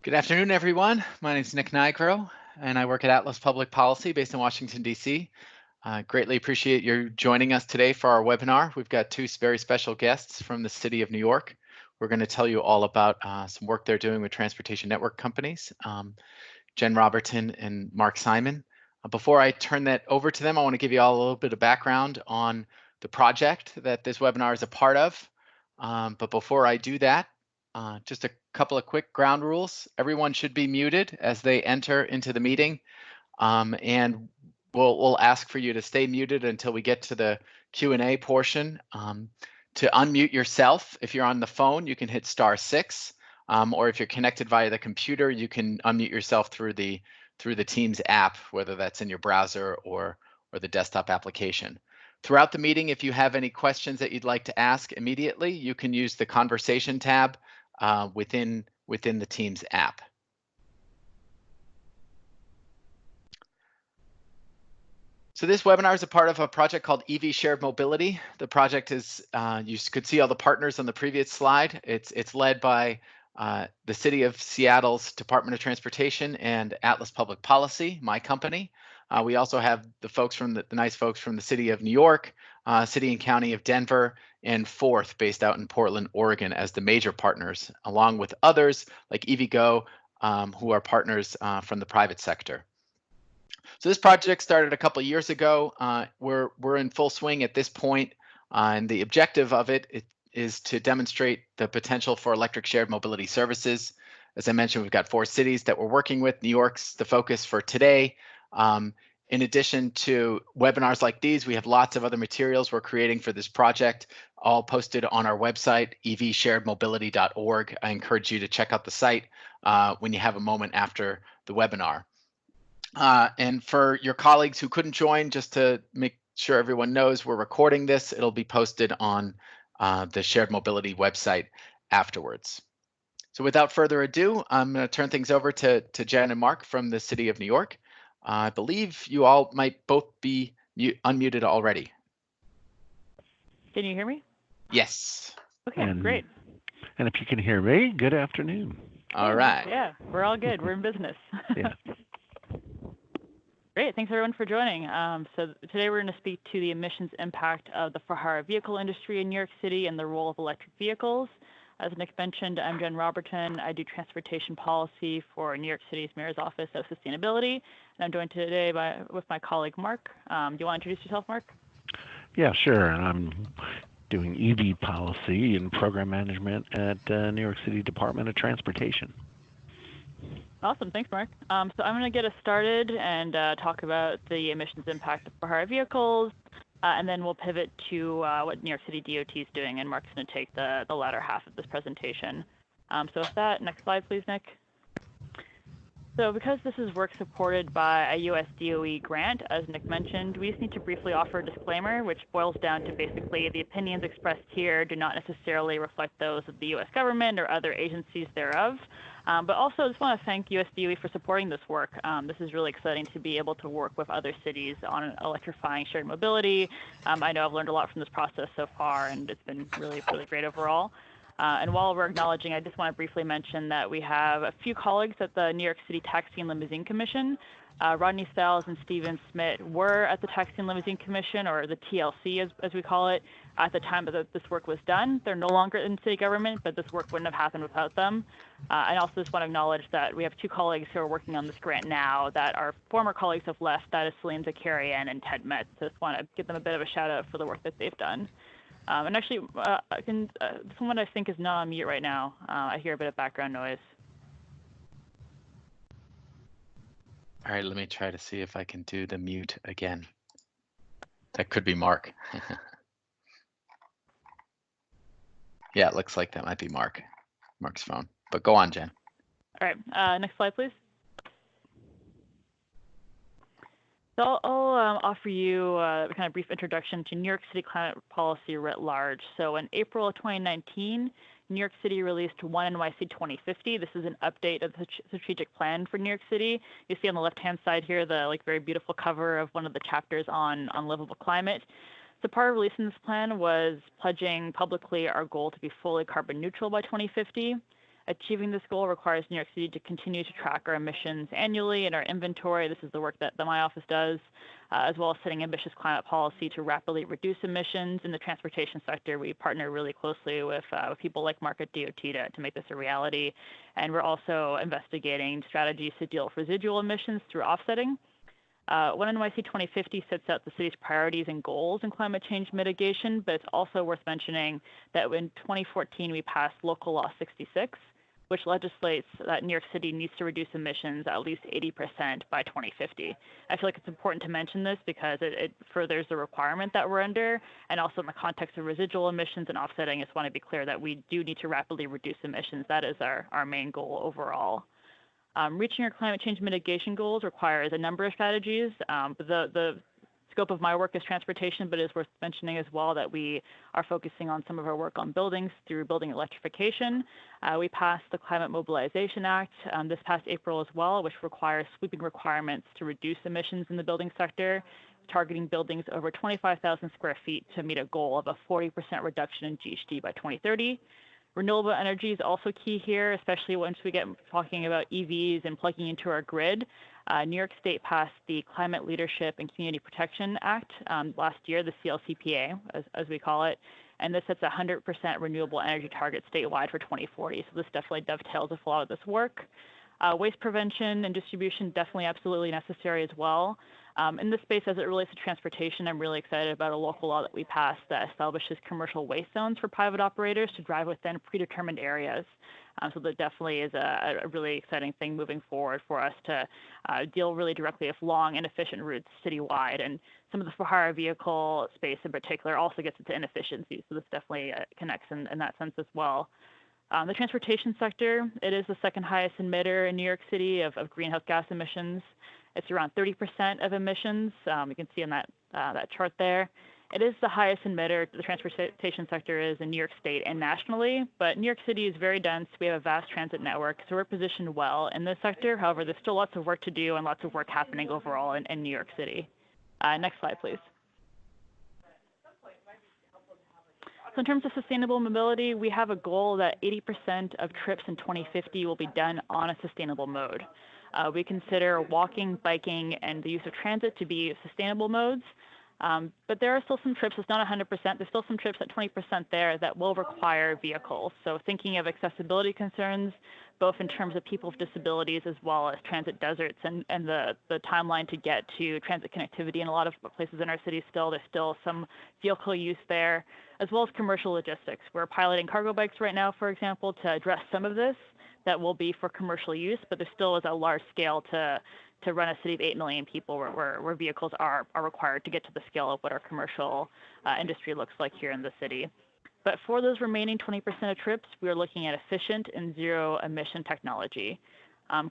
Good afternoon, everyone. My name is Nick Nigro, and I work at Atlas Public Policy based in Washington, D.C. Greatly appreciate you joining us today for our webinar. We've got two very special guests from the city of New York. We're going to tell you all about some work they're doing with transportation network companies, Jen Robertson and Mark Simon. Before I turn that over to them, I want to give you all a little bit of background on the project that this webinar is a part of. But before I do that, just a couple of quick ground rules. Everyone should be muted as they enter into the meeting, and we'll ask for you to stay muted until we get to the Q&A portion. To unmute yourself, if you're on the phone, you can hit *6, or if you're connected via the computer, you can unmute yourself through the Teams app, whether that's in your browser or the desktop application. Throughout the meeting, if you have any questions that you'd like to ask immediately, you can use the conversation tab within the Teams app. So this webinar is a part of a project called EV Shared Mobility. The project is, you could see all the partners on the previous slide. It's led by the City of Seattle's Department of Transportation and Atlas Public Policy, my company. We also have the folks from the nice folks from the City of New York, City and County of Denver, and Forth, based out in Portland, Oregon, as the major partners, along with others like EVgo, who are partners from the private sector. So this project started a couple of years ago. We're in full swing at this point, and the objective of it is to demonstrate the potential for electric shared mobility services. As I mentioned, we've got 4 cities that we're working with. New York's the focus for today. In addition to webinars like these, we have lots of other materials we're creating for this project, all posted on our website, evsharedmobility.org. I encourage you to check out the site when you have a moment after the webinar. And for your colleagues who couldn't join, just to make sure everyone knows, we're recording this. It'll be posted on the Shared Mobility website afterwards. So without further ado, I'm going to turn things over to Jen and Mark from the City of New York. I believe you all might both be unmuted already. Can you hear me? Yes. Okay, great. And if you can hear me, good afternoon. All right. Yeah, we're all good. We're in business. Yeah. Great. Thanks, everyone, for joining. So today we're going to speak to the emissions impact of the for-hire vehicle industry in New York City and the role of electric vehicles. As Nick mentioned, I'm Jen Robertson. I do transportation policy for New York City's Mayor's Office of Sustainability, and I'm joined today with my colleague, Mark. Do you want to introduce yourself, Mark? Yeah, sure. I'm doing EV policy and program management at New York City Department of Transportation. Awesome. Thanks, Mark. So I'm going to get us started and talk about the emissions impact of for-hire vehicles, and then we'll pivot to what New York City DOT is doing, and Mark's going to take the latter half of this presentation. So with that, next slide, please, Nick. So because this is work supported by a US DOE grant, as Nick mentioned, we just need to briefly offer a disclaimer, which boils down to basically the opinions expressed here do not necessarily reflect those of the US government or other agencies thereof. But also, I just want to thank US DOE for supporting this work. This is really exciting to be able to work with other cities on electrifying shared mobility. I know I've learned a lot from this process so far, and it's been really, really great overall. And while we're acknowledging, I just want to briefly mention that we have a few colleagues at the New York City Taxi and Limousine Commission. Rodney Stiles and Stephen Smith were at the Taxi and Limousine Commission, or the TLC as we call it, at the time that this work was done. They're no longer in city government, but this work wouldn't have happened without them. I also just want to acknowledge that we have 2 colleagues who are working on this grant now that our former colleagues have left. That is Celine Zakarian and Ted Metz. So I just want to give them a bit of a shout out for the work that they've done. And actually, someone I think is not on mute right now. I hear a bit of background noise. All right, let me try to see if I can do the mute again. That could be Mark. Yeah, it looks like that might be Mark's phone. But go on, Jen. All right, next slide, please. So I'll offer you a kind of brief introduction to New York City Climate Policy writ large. So in April of 2019, New York City released One NYC 2050. This is an update of the strategic plan for New York City. You see on the left-hand side here the very beautiful cover of one of the chapters on livable climate. So part of releasing this plan was pledging publicly our goal to be fully carbon neutral by 2050. Achieving this goal requires New York City to continue to track our emissions annually in our inventory. This is the work that my office does, as well as setting ambitious climate policy to rapidly reduce emissions. In the transportation sector, we partner really closely with people like Mark at DOT to make this a reality. And we're also investigating strategies to deal with residual emissions through offsetting. One NYC 2050 sets out the city's priorities and goals in climate change mitigation, but it's also worth mentioning that in 2014 we passed Local Law 66, which legislates that New York City needs to reduce emissions at least 80% by 2050. I feel like it's important to mention this because it furthers the requirement that we're under, and also in the context of residual emissions and offsetting, I just want to be clear that we do need to rapidly reduce emissions. That is our main goal overall. Reaching our climate change mitigation goals requires a number of strategies. The scope of my work is transportation, but it is worth mentioning as well that we are focusing on some of our work on buildings through building electrification. We passed the Climate Mobilization Act this past April as well, which requires sweeping requirements to reduce emissions in the building sector, targeting buildings over 25,000 square feet to meet a goal of a 40% reduction in GHG by 2030. Renewable energy is also key here, especially once we get talking about EVs and plugging into our grid. New York State passed the Climate Leadership and Community Protection Act last year, the CLCPA, as we call it, and this sets a 100% renewable energy target statewide for 2040. So this definitely dovetails with a lot of this work. Waste prevention and distribution, definitely absolutely necessary as well. In this space, as it relates to transportation, I'm really excited about a local law that we passed that establishes commercial waste zones for private operators to drive within predetermined areas. So that definitely is a really exciting thing moving forward for us to deal really directly with long, inefficient routes citywide. And some of the for-hire vehicle space in particular also gets into inefficiencies. So this definitely connects in that sense as well. The transportation sector, it is the second highest emitter in New York City of greenhouse gas emissions. It's around 30% of emissions. You can see in that chart there. It is the highest emitter the transportation sector is in New York State and nationally, but New York City is very dense. We have a vast transit network, so we're positioned well in this sector. However, there's still lots of work to do and lots of work happening overall in New York City. Next slide, please. So in terms of sustainable mobility, we have a goal that 80% of trips in 2050 will be done on a sustainable mode. We consider walking, biking, and the use of transit to be sustainable modes. But there are still some trips, it's not 100%, there's still some trips at 20% there that will require vehicles. So thinking of accessibility concerns, both in terms of people with disabilities as well as transit deserts and the timeline to get to transit connectivity in a lot of places in our city still, there's still some vehicle use there, as well as commercial logistics. We're piloting cargo bikes right now, for example, to address some of this that will be for commercial use, but there still is a large scale to run a city of 8 million people where vehicles are required to get to the scale of what our commercial industry looks like here in the city. But for those remaining 20% of trips, we are looking at efficient and zero emission technology.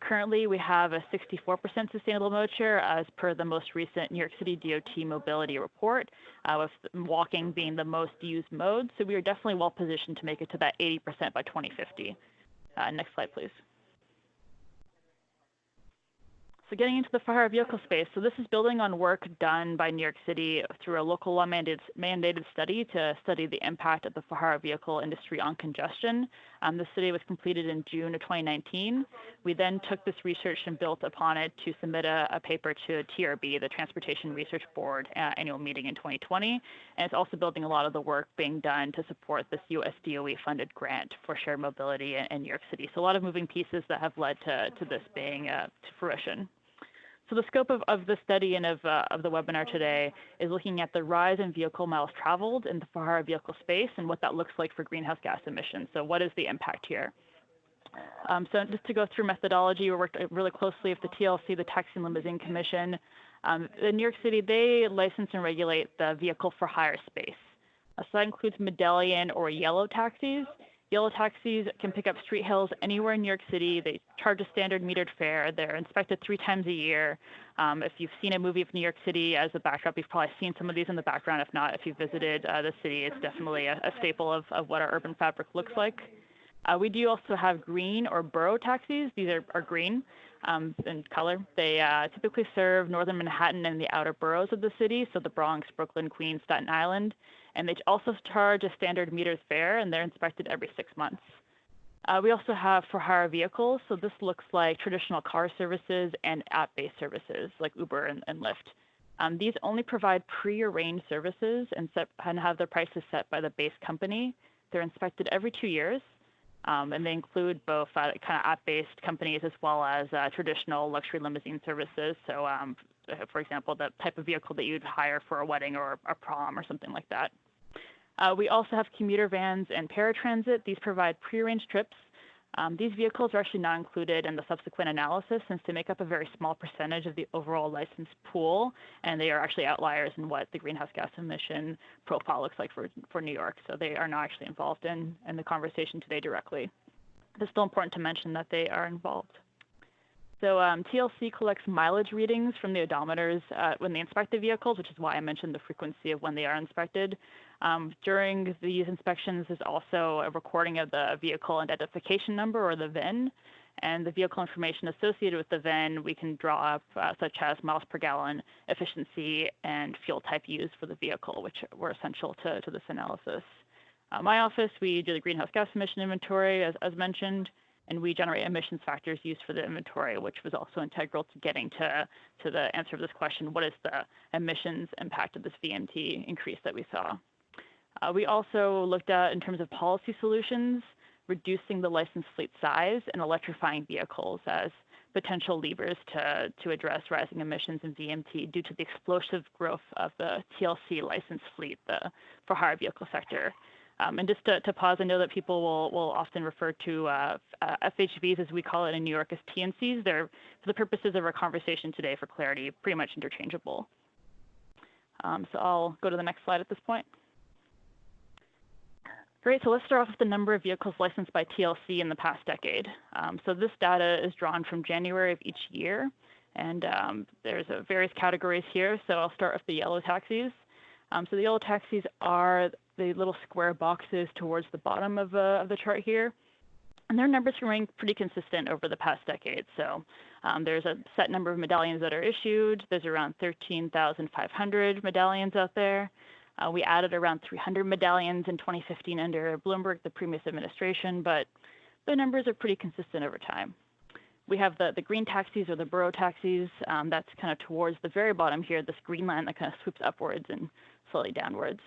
Currently, we have a 64% sustainable mode share as per the most recent New York City DOT mobility report, with walking being the most used mode. So we are definitely well positioned to make it to that 80% by 2050. Next slide, please. So getting into the for-hire vehicle space, so this is building on work done by New York City through a local law mandated study to study the impact of the for-hire vehicle industry on congestion. The study was completed in June of 2019. We then took this research and built upon it to submit a paper to TRB, the Transportation Research Board annual meeting in 2020. And it's also building a lot of the work being done to support this US DOE funded grant for shared mobility in New York City. So a lot of moving pieces that have led to this being to fruition. So the scope of the study and of the webinar today is looking at the rise in vehicle miles traveled in the for-hire vehicle space and what that looks like for greenhouse gas emissions. So what is the impact here? So just to go through methodology, we worked really closely with the TLC, the Taxi and Limousine Commission. In New York City, they license and regulate the vehicle for hire space. So that includes medallion or yellow taxis. Yellow taxis can pick up street hails anywhere in New York City. They charge a standard metered fare. They're inspected 3 times a year. If you've seen a movie of New York City as a backdrop, you've probably seen some of these in the background. If not, if you've visited the city, it's definitely a staple of what our urban fabric looks like. We do also have green or borough taxis. These are green in color. They typically serve northern Manhattan and the outer boroughs of the city, so the Bronx, Brooklyn, Queens, Staten Island. And they also charge a standard metered fare, and they're inspected every 6 months. We also have for-hire vehicles. So this looks like traditional car services and app-based services like Uber and Lyft. These only provide pre-arranged services and have their prices set by the base company. They're inspected every 2 years, and they include both kind of app-based companies as well as traditional luxury limousine services. So, for example, the type of vehicle that you'd hire for a wedding or a prom or something like that. We also have commuter vans and paratransit. These provide prearranged trips. These vehicles are actually not included in the subsequent analysis since they make up a very small percentage of the overall license pool, and they are actually outliers in what the greenhouse gas emission profile looks like for New York. So they are not actually involved in the conversation today directly. It's still important to mention that they are involved. So TLC collects mileage readings from the odometers when they inspect the vehicles, which is why I mentioned the frequency of when they are inspected. During these inspections, there's also a recording of the vehicle identification number, or the VIN, and the vehicle information associated with the VIN we can draw up, such as miles per gallon, efficiency, and fuel type used for the vehicle, which were essential to this analysis. My office, we do the greenhouse gas emission inventory, as mentioned, and we generate emissions factors used for the inventory, which was also integral to getting to the answer of this question: what is the emissions impact of this VMT increase that we saw? We also looked at, in terms of policy solutions, reducing the license fleet size and electrifying vehicles as potential levers to address rising emissions in VMT due to the explosive growth of the TLC license fleet, the for-hire vehicle sector. And just to pause, I know that people will often refer to FHVs, as we call it in New York, as TNCs. They're, for the purposes of our conversation today, for clarity, pretty much interchangeable. So I'll go to the next slide at this point. Great, so let's start off with the number of vehicles licensed by TLC in the past decade. So this data is drawn from January of each year, and there's various categories here. So I'll start with the yellow taxis. So the yellow taxis are the little square boxes towards the bottom of the chart here. And their numbers remain pretty consistent over the past decade. So there's a set number of medallions that are issued. There's around 13,500 medallions out there. We added around 300 medallions in 2015 under Bloomberg, the previous administration, but the numbers are pretty consistent over time. We have the green taxis, or the borough taxis. That's kind of towards the very bottom here, this green line that kind of swoops upwards and slowly downwards.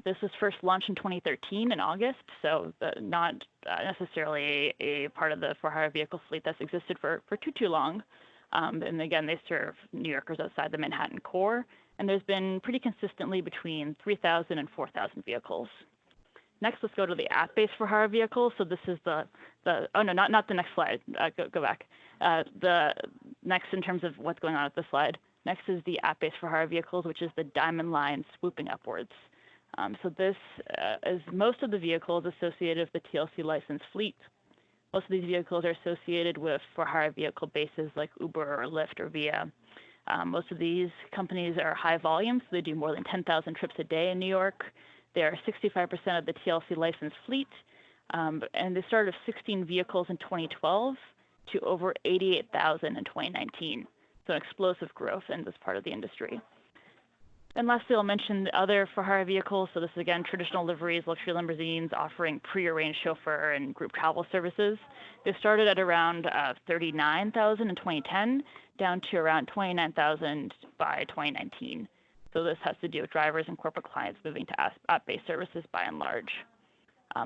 This was first launched in 2013 in August, so not necessarily a part of the for-hire vehicle fleet that's existed for too long. And again, they serve New Yorkers outside the Manhattan core, and there's been pretty consistently between 3,000 and 4,000 vehicles. Next, let's go to the app-based for-hire vehicles. So this is oh no, not the next slide. Go back. The next, in terms of what's going on with this slide, next is the app-based for-hire vehicles, which is the diamond line swooping upwards. So this is most of the vehicles associated with the TLC licensed fleet. Most of these vehicles are associated with for-hire vehicle bases like Uber or Lyft or Via. Most of these companies are high volume, so they do more than 10,000 trips a day in New York. They are 65% of the TLC licensed fleet, and they started with 16 vehicles in 2012 to over 88,000 in 2019. So explosive growth in this part of the industry. And lastly, I'll mention the other for-hire vehicles. So this is, again, traditional liveries, luxury limousines offering pre-arranged chauffeur and group travel services. They started at around 39,000 in 2010, down to around 29,000 by 2019. So this has to do with drivers and corporate clients moving to app-based services by and large.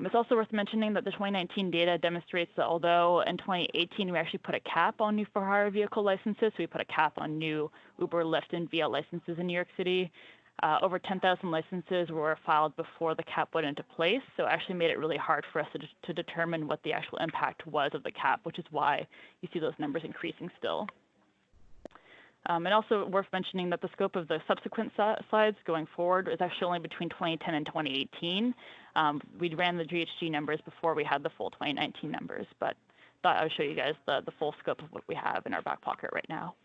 It's also worth mentioning that the 2019 data demonstrates that although in 2018 we actually put a cap on new for-hire vehicle licenses, so we put a cap on new Uber, Lyft, and Via licenses in New York City, over 10,000 licenses were filed before the cap went into place, so it actually made it really hard for us to determine what the actual impact was of the cap, which is why you see those numbers increasing still. And also worth mentioning that the scope of the subsequent slides going forward is actually only between 2010 and 2018. We ran the GHG numbers before we had the full 2019 numbers, but thought I would show you guys the full scope of what we have in our back pocket right now.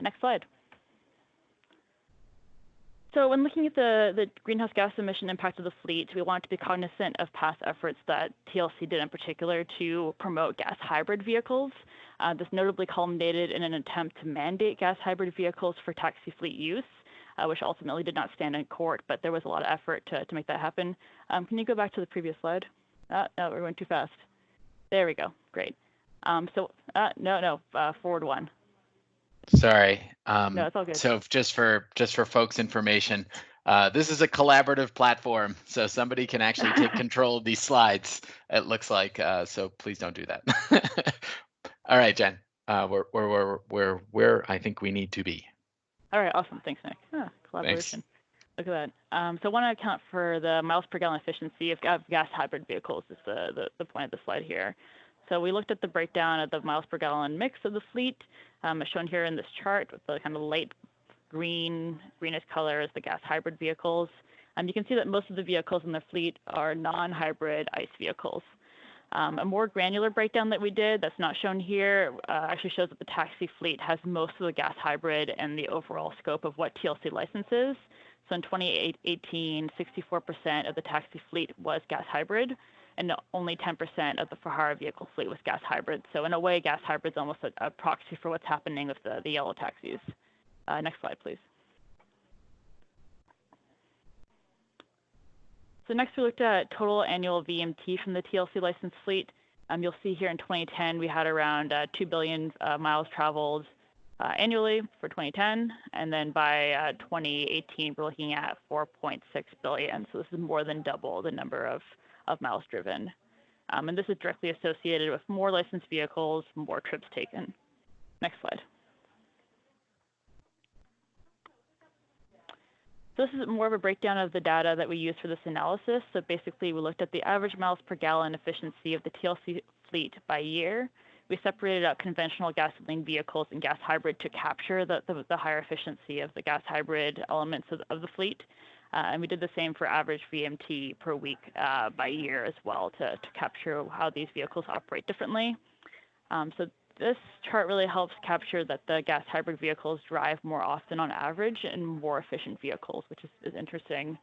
Next slide. So when looking at the greenhouse gas emission impact of the fleet, we want to be cognizant of past efforts that TLC did in particular to promote gas hybrid vehicles. This notably culminated in an attempt to mandate gas hybrid vehicles for taxi fleet use, which ultimately did not stand in court, but there was a lot of effort to make that happen. Can you go back to the previous slide? No, we're going too fast. There we go. Great. Forward one. Sorry. No, it's all good. So just for folks' information, this is a collaborative platform, so somebody can actually take control of these slides. It looks like, so please don't do that. All right, Jen, we're where I think we need to be. All right, awesome. Thanks, Nick. Collaboration. Thanks. Look at that. So I want to account for the miles per gallon efficiency of gas hybrid vehicles is the point of the slide here. So we looked at the breakdown of the miles per gallon mix of the fleet, as shown here in this chart with the kind of light greenish color as the gas hybrid vehicles. You can see that most of the vehicles in the fleet are non-hybrid ICE vehicles. A more granular breakdown that we did that's not shown here actually shows that the taxi fleet has most of the gas hybrid and the overall scope of what TLC licenses. So in 2018, 64% of the taxi fleet was gas hybrid, and only 10% of the for-hire vehicle fleet was gas hybrid. So in a way, gas hybrid is almost a proxy for what's happening with the yellow taxis. Next slide, please. So next we looked at total annual VMT from the TLC licensed fleet. You'll see here in 2010, we had around 2 billion miles traveled annually for 2010. And then by 2018, we're looking at 4.6 billion. So this is more than double the number of miles driven. And this is directly associated with more licensed vehicles, more trips taken. Next slide. So this is more of a breakdown of the data that we use for this analysis. So basically, we looked at the average miles per gallon efficiency of the TLC fleet by year. We separated out conventional gasoline vehicles and gas hybrid to capture the higher efficiency of the gas hybrid elements of the fleet. And we did the same for average VMT per week by year as well to capture how these vehicles operate differently. So this chart really helps capture that the gas hybrid vehicles drive more often on average and more efficient vehicles, which is interesting.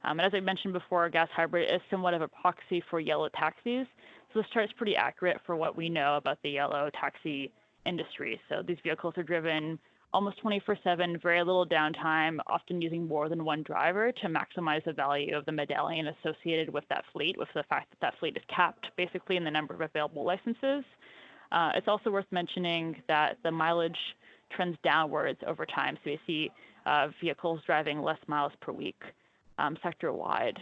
And as I mentioned before, gas hybrid is somewhat of a proxy for yellow taxis. So this chart is pretty accurate for what we know about the yellow taxi industry. So these vehicles are driven almost 24/7, very little downtime, often using more than one driver to maximize the value of the medallion associated with that fleet, with the fact that that fleet is capped basically in the number of available licenses. It's also worth mentioning that the mileage trends downwards over time. So we see vehicles driving less miles per week sector-wide.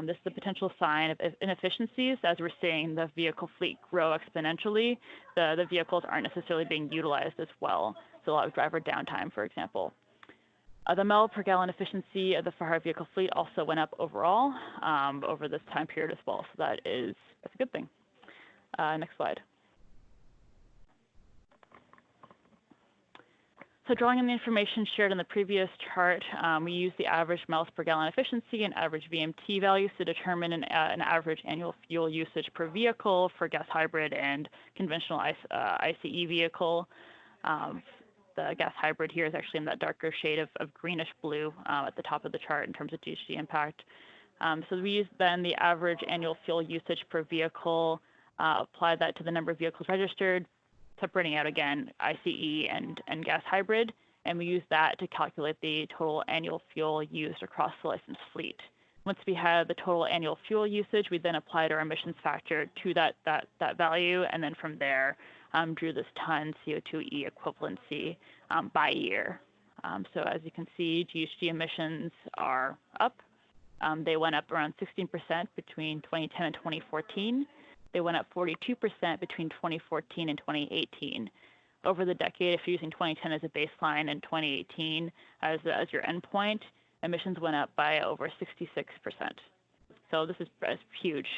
This is a potential sign of inefficiencies. As we're seeing the vehicle fleet grow exponentially, the vehicles aren't necessarily being utilized as well. So a lot of driver downtime, for example. The mile per gallon efficiency of the for-hire vehicle fleet also went up overall over this time period as well. So that's a good thing. Next slide. So drawing on the information shared in the previous chart, we use the average miles per gallon efficiency and average VMT values to determine an average annual fuel usage per vehicle for gas hybrid and conventional ICE vehicle. The gas hybrid here is actually in that darker shade of greenish blue at the top of the chart in terms of THD impact. So we use then the average annual fuel usage per vehicle, apply that to the number of vehicles registered, separating out again ICE and gas hybrid, and we use that to calculate the total annual fuel used across the licensed fleet. Once we have the total annual fuel usage, we then applied our emissions factor to that value, and then from there drew this ton CO2e equivalency by year. So as you can see, GHG emissions are up. They went up around 16% between 2010 and 2014. They went up 42% between 2014 and 2018. Over the decade, if you're using 2010 as a baseline and 2018 as your endpoint, emissions went up by over 66%. So this is huge.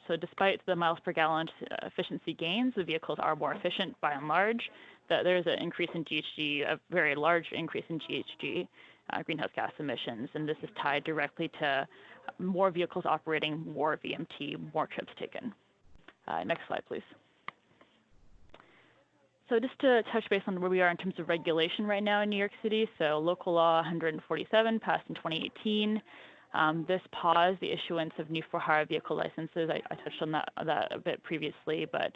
So despite the miles per gallon efficiency gains, the vehicles are more efficient by and large. There's an increase in GHG, a very large increase in GHG, greenhouse gas emissions, and this is tied directly to more vehicles operating, more VMT, more trips taken. Next slide, please. So just to touch base on where we are in terms of regulation right now in New York City. So local law 147 passed in 2018. This paused the issuance of new for-hire vehicle licenses. I touched on that a bit previously, but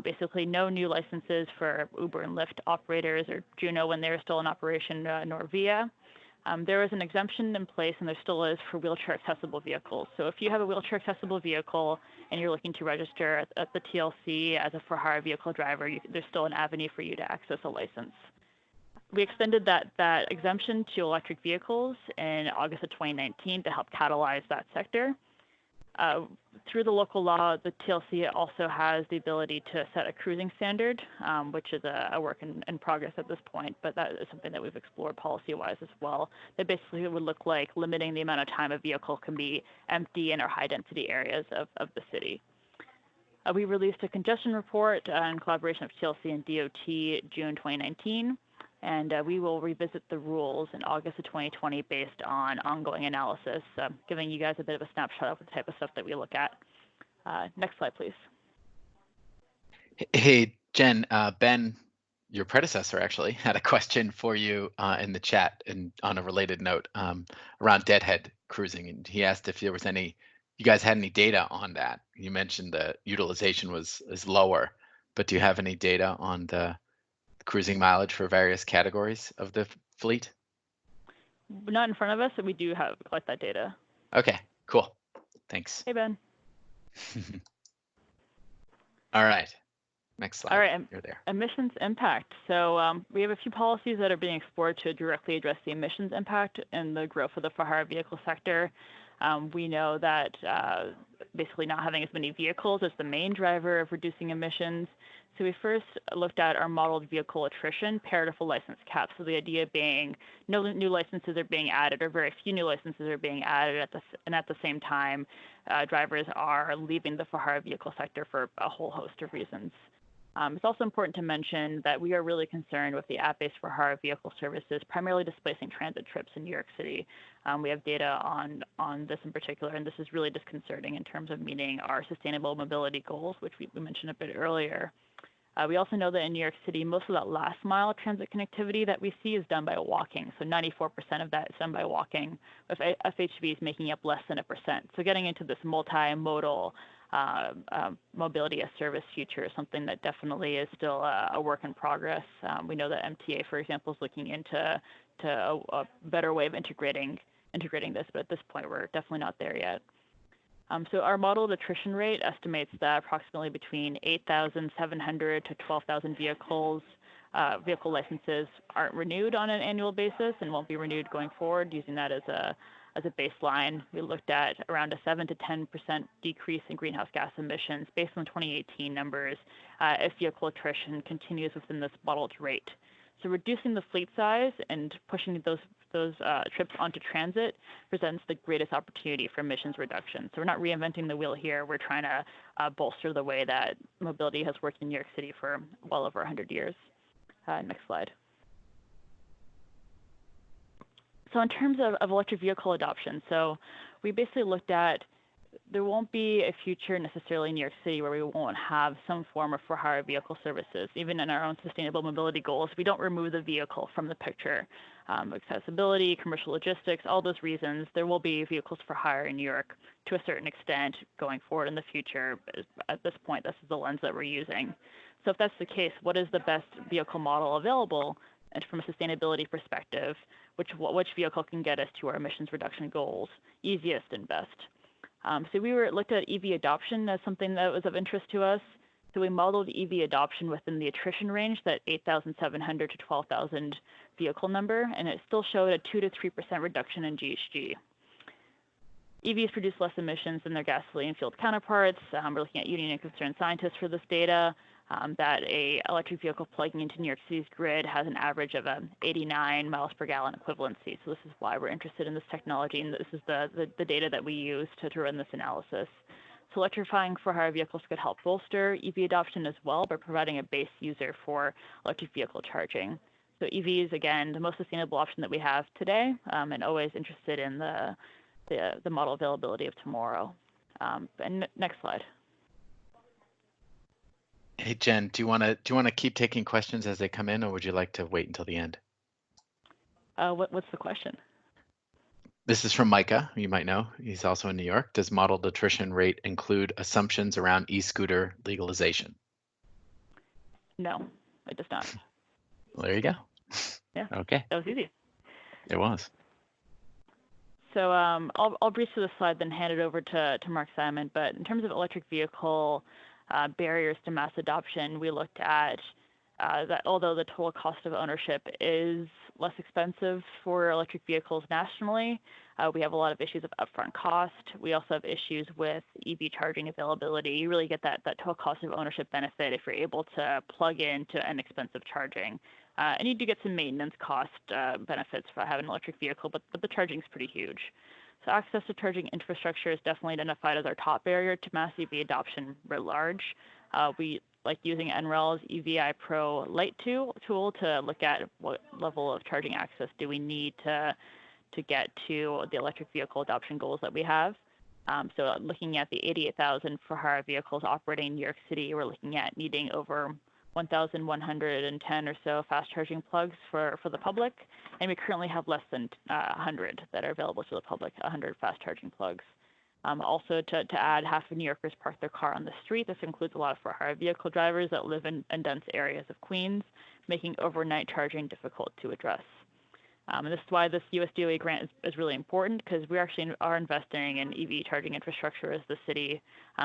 basically no new licenses for Uber and Lyft operators or Juno when they were still in operation, nor Via. There was an exemption in place, and there still is, for wheelchair accessible vehicles. So if you have a wheelchair accessible vehicle and you're looking to register at the TLC as a for-hire vehicle driver, there's still an avenue for you to access a license. We extended that exemption to electric vehicles in August of 2019 to help catalyze that sector. Through the local law, the TLC also has the ability to set a cruising standard, which is a work in progress at this point, but that is something that we've explored policy-wise as well. That basically would look like limiting the amount of time a vehicle can be empty in our high-density areas of the city. We released a congestion report in collaboration with TLC and DOT June 2019. And we will revisit the rules in August of 2020 based on ongoing analysis, giving you guys a bit of a snapshot of the type of stuff that we look at. Next slide, please. Hey, Jen, Ben, your predecessor actually had a question for you in the chat and on a related note around deadhead cruising. And he asked if there was you guys had any data on that. You mentioned the utilization is lower, but do you have any data on the cruising mileage for various categories of the fleet? Not in front of us, but we do collect that data. Okay, cool. Thanks. Hey, Ben. All right. Next slide. All right. You're there. Emissions impact. So we have a few policies that are being explored to directly address the emissions impact and the growth of the for-hire vehicle sector. We know that basically not having as many vehicles is the main driver of reducing emissions. So we first looked at our modeled vehicle attrition paired with a license cap. So the idea being no new licenses are being added, or very few new licenses are being added and at the same time, drivers are leaving the for-hire vehicle sector for a whole host of reasons. It's also important to mention that we are really concerned with the app-based for-hire vehicle services, primarily displacing transit trips in New York City. We have data on this in particular, and this is really disconcerting in terms of meeting our sustainable mobility goals, which we mentioned a bit earlier. We also know that in New York City, most of that last mile transit connectivity that we see is done by walking. So 94% of that is done by walking, with FHVs making up less than 1%. So getting into this multimodal mobility as service future is something that definitely is still a work in progress. We know that MTA, for example, is looking into a better way of integrating this, but at this point, we're definitely not there yet. So our modeled attrition rate estimates that approximately between 8,700 to 12,000 vehicle licenses aren't renewed on an annual basis and won't be renewed going forward, using that as a baseline. We looked at around a 7 to 10% decrease in greenhouse gas emissions based on 2018 numbers if vehicle attrition continues within this modeled rate. So reducing the fleet size and pushing those trips onto transit presents the greatest opportunity for emissions reduction. So we're not reinventing the wheel here. We're trying to bolster the way that mobility has worked in New York City for well over 100 years. Next slide. So in terms of electric vehicle adoption, so we basically looked at there won't be a future necessarily in New York City where we won't have some form of for-hire vehicle services. Even in our own sustainable mobility goals, we don't remove the vehicle from the picture. Accessibility, commercial logistics, all those reasons, there will be vehicles for hire in New York to a certain extent going forward in the future. At this point, this is the lens that we're using. So if that's the case, what is the best vehicle model available? And from a sustainability perspective, which vehicle can get us to our emissions reduction goals easiest and best? So we looked at EV adoption as something that was of interest to us. So we modeled EV adoption within the attrition range, that 8,700 to 12,000 vehicle number, and it still showed a 2 to 3% reduction in GHG. EVs produce less emissions than their gasoline-fueled counterparts. We're looking at Union and Concerned Scientists for this data, that a electric vehicle plugging into New York City's grid has an average of 89 miles per gallon equivalency. So this is why we're interested in this technology, and this is the data that we use to run this analysis. So electrifying for-hire vehicles could help bolster EV adoption as well by providing a base user for electric vehicle charging. So EVs, again, the most sustainable option that we have today, and always interested in the model availability of tomorrow. And next slide. Hey Jen, do you want to keep taking questions as they come in, or would you like to wait until the end? What's the question? This is from Micah, who you might know. He's also in New York. Does modeled attrition rate include assumptions around e-scooter legalization? No, it does not. Well, there you go. Yeah. Okay. That was easy. It was. So I'll breeze through the slide, then hand it over to Mark Simon. But in terms of electric vehicle barriers to mass adoption, we looked at that although the total cost of ownership is less expensive for electric vehicles nationally, we have a lot of issues of upfront cost. We also have issues with EV charging availability. You really get that total cost of ownership benefit if you're able to plug into inexpensive charging. And you do get some maintenance cost benefits for having an electric vehicle, but the charging is pretty huge. So access to charging infrastructure is definitely identified as our top barrier to mass EV adoption writ large. We like using NREL's EVI Pro Lite tool to look at what level of charging access do we need to get to the electric vehicle adoption goals that we have. So looking at the 88,000 for-hire vehicles operating in New York City, we're looking at needing over 1,110 or so fast charging plugs for the public, and we currently have less than 100 that are available to the public, 100 fast charging plugs. Also, to add, half of New Yorkers park their car on the street. This includes a lot of for-hire vehicle drivers that live in dense areas of Queens, making overnight charging difficult to address. And this is why this US DOE grant is really important, because we actually are investing in EV charging infrastructure as the city,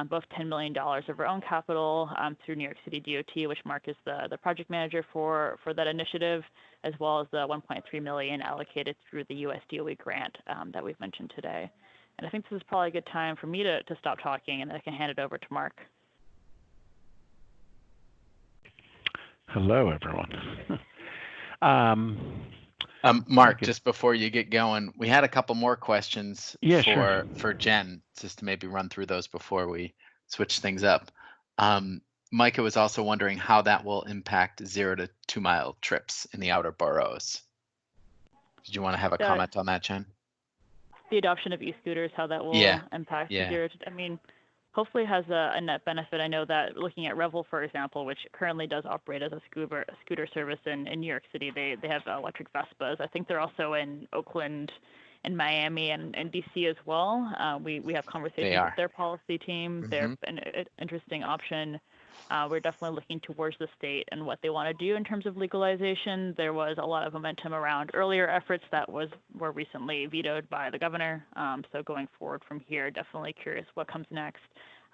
both $10 million of our own capital through New York City DOT, which Mark is the project manager for that initiative, as well as the $1.3 million allocated through the US DOE grant that we've mentioned today. And I think this is probably a good time for me to stop talking, and then I can hand it over to Mark. Hello, everyone. Mark, just before you get going, we had a couple more questions for Jen, just to maybe run through those before we switch things up. Micah was also wondering how that will impact 0 to 2 mile trips in the outer boroughs. Did you want to have a comment on that, Jen? The adoption of e-scooters, how that will impact 0 to, I mean, hopefully has a net benefit. I know that looking at Revel, for example, which currently does operate as a scooter service in New York City, they have electric Vespas. I think they're also in Oakland and Miami and DC as well. We have conversations with their policy team. Mm-hmm. They're an interesting option. We're definitely looking towards the state and what they want to do in terms of legalization. There was a lot of momentum around earlier efforts that were recently vetoed by the governor. So going forward from here, definitely curious what comes next.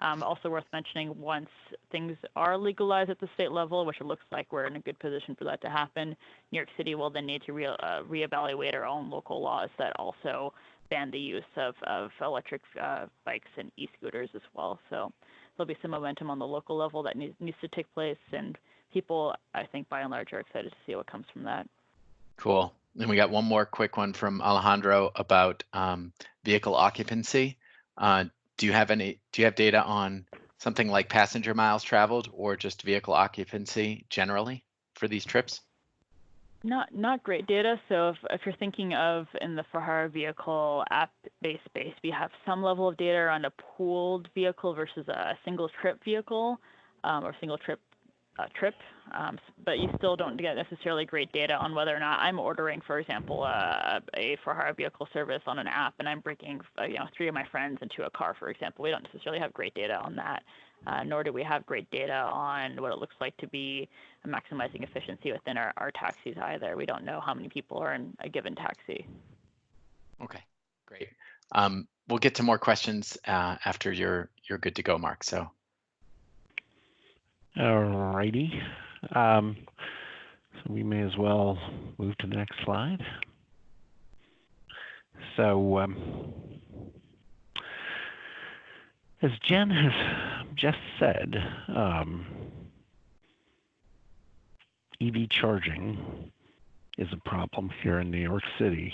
Also worth mentioning, once things are legalized at the state level, which it looks like we're in a good position for that to happen, New York City will then need to reevaluate our own local laws that also ban the use of electric bikes and e-scooters as well. So there'll be some momentum on the local level that needs to take place, and people, I think, by and large, are excited to see what comes from that. Cool. And we got one more quick one from Alejandro about vehicle occupancy. Do you have data on something like passenger miles traveled or just vehicle occupancy generally for these trips? Not great data. So if you're thinking of in the for-hire vehicle app-based space, we have some level of data on a pooled vehicle versus a single trip vehicle or single trip but you still don't get necessarily great data on whether or not I'm ordering, for example, a for-hire vehicle service on an app, and I'm bringing 3 of my friends into a car, for example. We don't necessarily have great data on that, nor do we have great data on what it looks like to be maximizing efficiency within our taxis either. We don't know how many people are in a given taxi. Okay, great. We'll get to more questions after you're good to go, Mark. So. All righty. So we may as well move to the next slide. So as Jen has just said, EV charging is a problem here in New York City.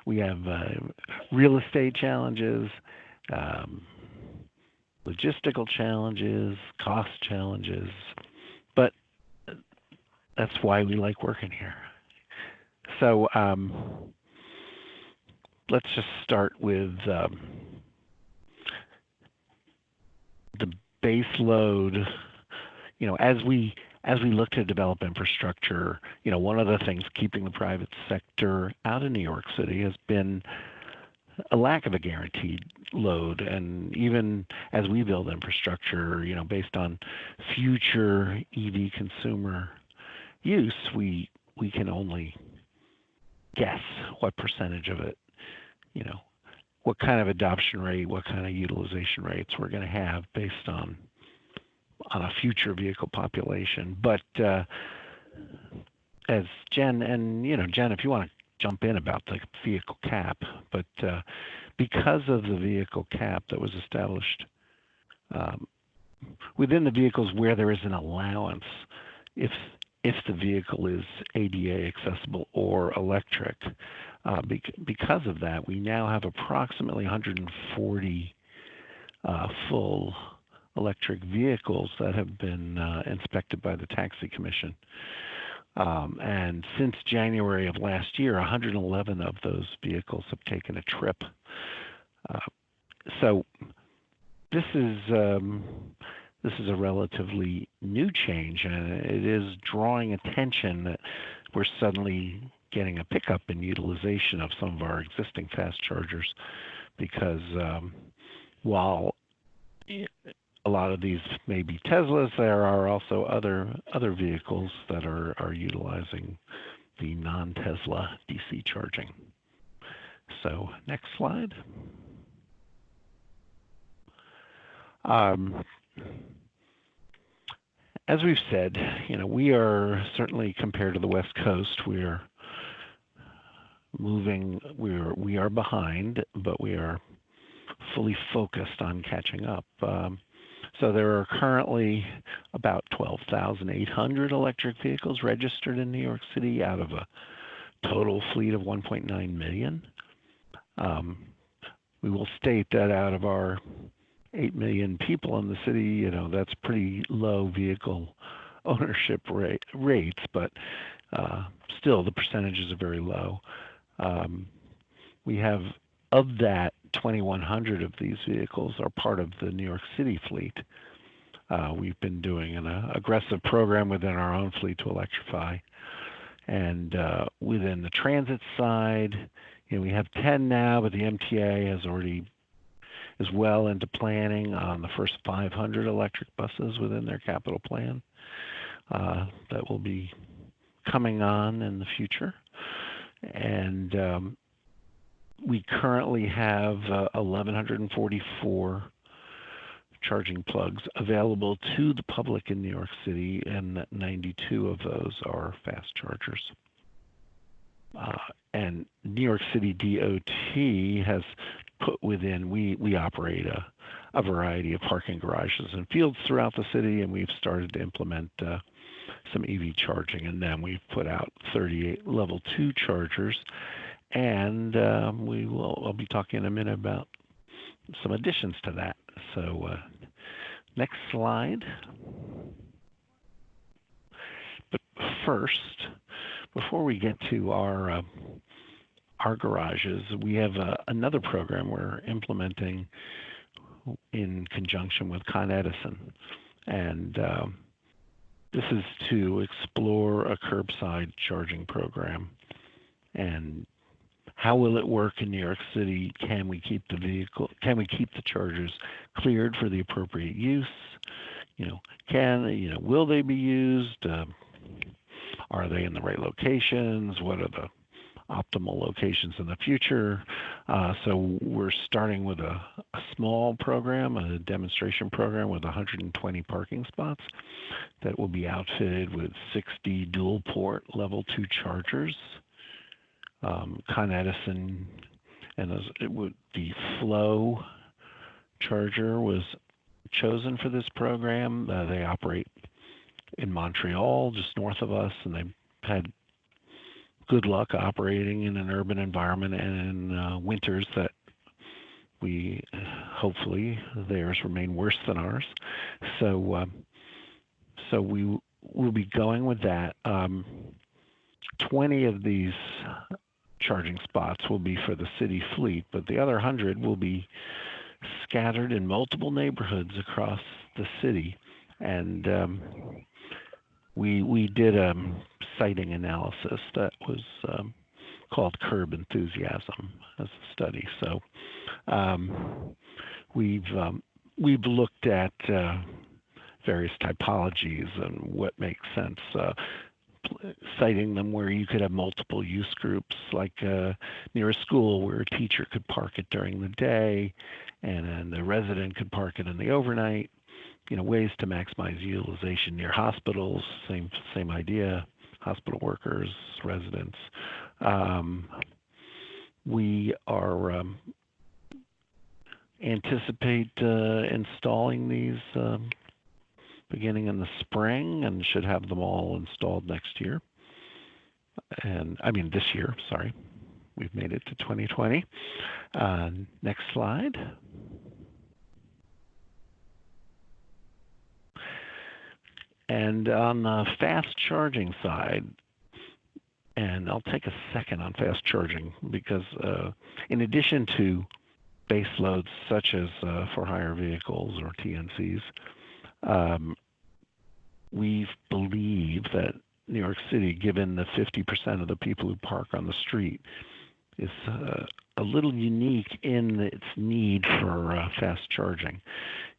We have real estate challenges, logistical challenges, cost challenges, but that's why we like working here. So let's just start with the base load. As we look to develop infrastructure, one of the things keeping the private sector out of New York City has been a lack of a guaranteed load. And even as we build infrastructure, based on future EV consumer use, we can only guess what percentage of it what kind of adoption rate, what kind of utilization rates we're going to have based on a future vehicle population. But as Jen, and Jen, if you want to jump in about the vehicle cap, but because of the vehicle cap that was established within the vehicles where there is an allowance, if the vehicle is ADA accessible or electric, because of that, we now have approximately 140 full electric vehicles that have been inspected by the Taxi Commission. And since January of last year, 111 of those vehicles have taken a trip. So this is a relatively new change, and it is drawing attention that we're suddenly getting a pickup in utilization of some of our existing fast chargers, because while a lot of these may be Teslas, there are also other vehicles that are utilizing the non-Tesla DC charging. So next slide. As we've said, we are certainly, compared to the West Coast, we are behind, but we are fully focused on catching up. So there are currently about 12,800 electric vehicles registered in New York City out of a total fleet of 1.9 million. We will state that out of our 8 million people in the city, that's pretty low vehicle ownership rates, but still the percentages are very low. We have, of that, 2,100 of these vehicles are part of the New York City fleet. We've been doing an aggressive program within our own fleet to electrify. And within the transit side, we have 10 now, but the MTA is well into planning on the first 500 electric buses within their capital plan that will be coming on in the future. And we currently have 1,144 charging plugs available to the public in New York City, and 92 of those are fast chargers. And New York City DOT has put within, we operate a variety of parking garages and fields throughout the city, and we've started to implement some EV charging, and then we've put out 38 level 2 chargers, and I'll be talking in a minute about some additions to that. So next slide. But first, before we get to our garages, we have another program we're implementing in conjunction with Con Edison, and this is to explore a curbside charging program. And how will it work in New York City? Can we keep the chargers cleared for the appropriate use? Will they be used? Are they in the right locations? What are the optimal locations in the future? So we're starting with a small program, a demonstration program with 120 parking spots that will be outfitted with 60 dual port level 2 chargers. Con Edison and the Flow charger was chosen for this program. They operate in Montreal, just north of us, and they've had good luck operating in an urban environment and in winters that hopefully theirs remain worse than ours. So we will be going with that. 20 of these charging spots will be for the city fleet, but the other 100 will be scattered in multiple neighborhoods across the city. And we did a siting analysis that was called Curb Enthusiasm as a study. So we've looked at various typologies and what makes sense. citing them where you could have multiple use groups, like near a school where a teacher could park it during the day, and then the resident could park it in the overnight. Ways to maximize utilization near hospitals, same idea, hospital workers, residents. We are anticipate installing these beginning in the spring, and should have them all installed next year. This year, sorry. We've made it to 2020. Next slide. And on the fast charging side, and I'll take a second on fast charging because in addition to base loads such as for hire vehicles or TNCs, we believe that New York City, given the 50% of the people who park on the street, is a little unique in its need for fast charging.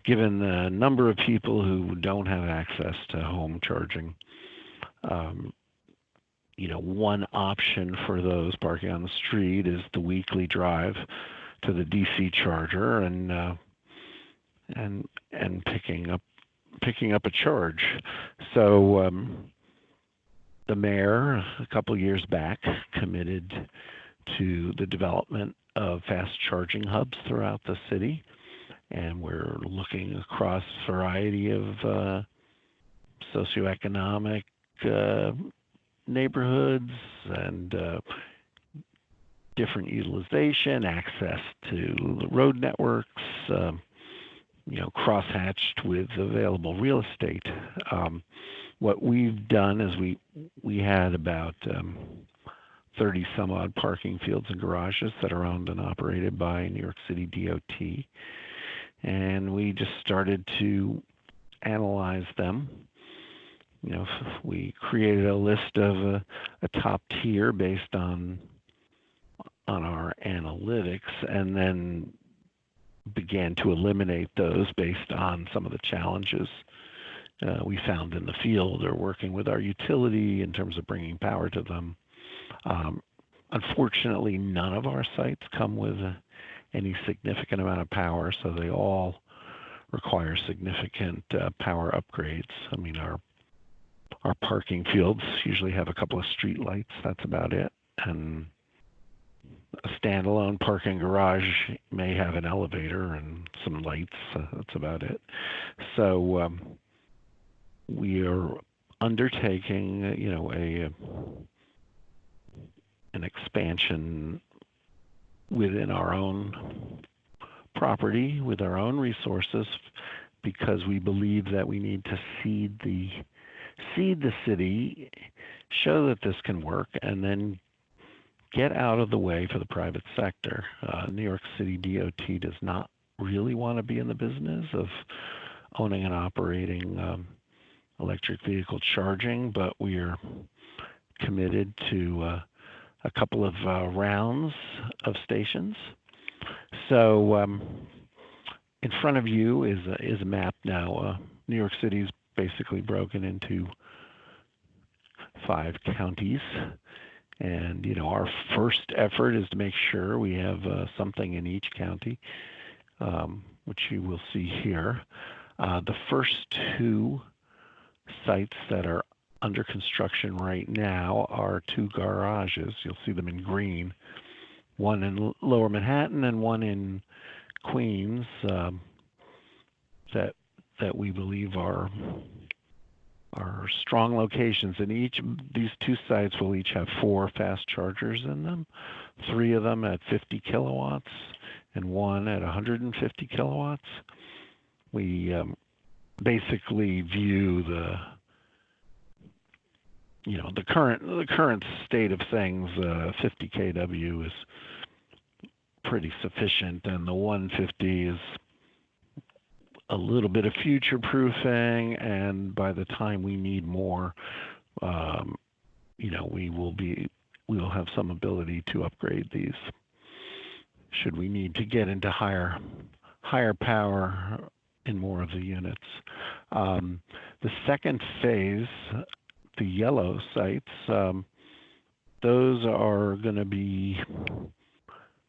Given the number of people who don't have access to home charging, one option for those parking on the street is the weekly drive to the DC charger and picking up a charge. So the mayor, a couple years back, committed to the development of fast charging hubs throughout the city, and we're looking across a variety of socioeconomic neighborhoods and different utilization, access to the road networks, crosshatched with available real estate. What we've done is we had about 30 some odd parking fields and garages that are owned and operated by New York City DOT. And we just started to analyze them. We created a list of a top tier based on our analytics, and then began to eliminate those based on some of the challenges we found in the field or working with our utility in terms of bringing power to them. Unfortunately, none of our sites come with any significant amount of power, so they all require significant power upgrades. Our parking fields usually have a couple of street lights, that's about it, and a standalone parking garage may have an elevator and some lights, that's about it. So we are undertaking an expansion within our own property, with our own resources, because we believe that we need to seed the city, show that this can work, and then get out of the way for the private sector. New York City DOT does not really want to be in the business of owning and operating electric vehicle charging, but we are committed to a couple of rounds of stations. So in front of you is a map now. New York City is basically broken into 5 counties. And, our first effort is to make sure we have something in each county, which you will see here. The first 2 sites that are under construction right now are 2 garages. You'll see them in green, one in Lower Manhattan and one in Queens, that we believe are strong locations. And these 2 sites will each have 4 fast chargers in them, 3 of them at 50 kilowatts and 1 at 150 kilowatts. We basically view the current state of things. 50 kW is pretty sufficient, and the 150 is a little bit of future proofing, and by the time we need more, we will have some ability to upgrade these should we need to get into higher in more of the units. The second phase the yellow sites, those are going to be,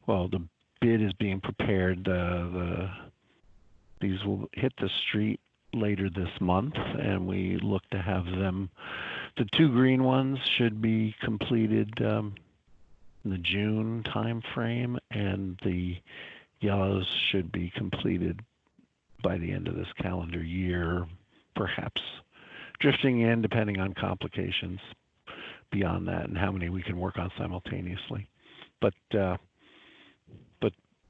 well, the bid is being prepared. These will hit the street later this month, and we look to have them. The two green ones should be completed in the June timeframe, and the yellows should be completed by the end of this calendar year, perhaps drifting in depending on complications beyond that and how many we can work on simultaneously. But